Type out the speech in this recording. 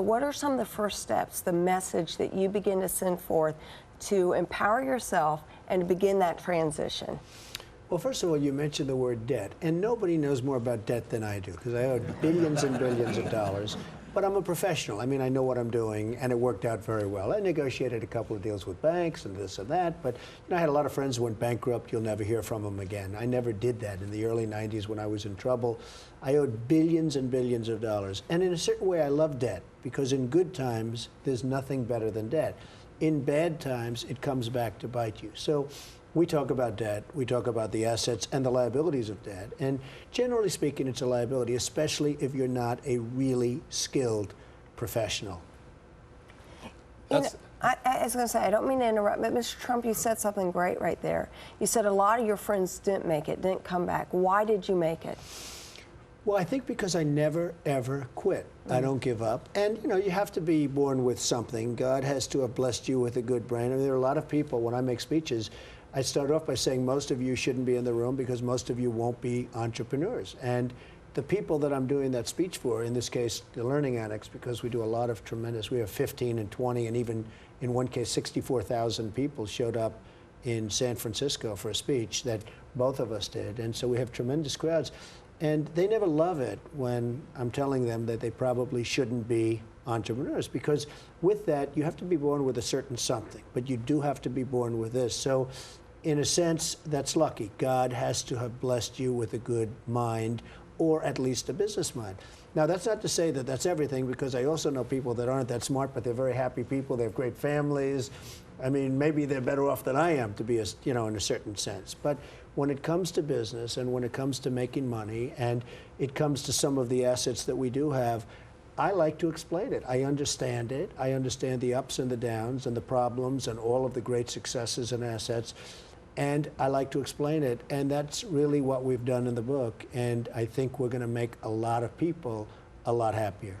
What are some of the first steps, the message that you begin to send forth to empower yourself and to begin that transition? Well, first of all, you mentioned the word debt, and nobody knows more about debt than I do, because I owed billions and billions of dollars. But I'm a professional. I mean, I know what I'm doing, and it worked out very well. I negotiated a couple of deals with banks and this and that, but I had a lot of friends who went bankrupt. You'll never hear from them again. I never did that. In the early 90s when I was in trouble, I owed billions and billions of dollars. And in a certain way, I love debt, because in good times, there's nothing better than debt. In bad times, it comes back to bite you. So we talk about debt, we talk about the assets and the liabilities of debt, and generally speaking, it's a liability, especially if you're not a really skilled professional. I was going to say, I don't mean to interrupt, but Mr. Trump, you said something great right there. You said a lot of your friends didn't make it, didn't come back. Why did you make it? Well, I think because I never, ever quit. I don't give up. And, you know, you have to be born with something. God has to have blessed you with a good brain. I mean, there are a lot of people, when I make speeches, I start off by saying most of you shouldn't be in the room because most of you won't be entrepreneurs. And the people that I'm doing that speech for, in this case, the learning annex, because we do a lot of tremendous, we have 15 and 20, and even in one case, 64,000 people showed up in San Francisco for a speech that both of us did. And so we have tremendous crowds. And they never love it when I'm telling them that they probably shouldn't be entrepreneurs, because with that, you have to be born with a certain something, but you do have to be born with this. So in a sense, that's lucky. God has to have blessed you with a good mind, or at least a business mind. Now, that's not to say that that's everything, because I also know people that aren't that smart, but they're very happy people. They have great families. I mean, maybe they're better off than I am, to be, you know, in a certain sense. But when it comes to business and when it comes to making money and it comes to some of the assets that we do have, I like to explain it. I understand it. I understand the ups and the downs and the problems and all of the great successes and assets. And I like to explain it. And that's really what we've done in the book. And I think we're going to make a lot of people a lot happier.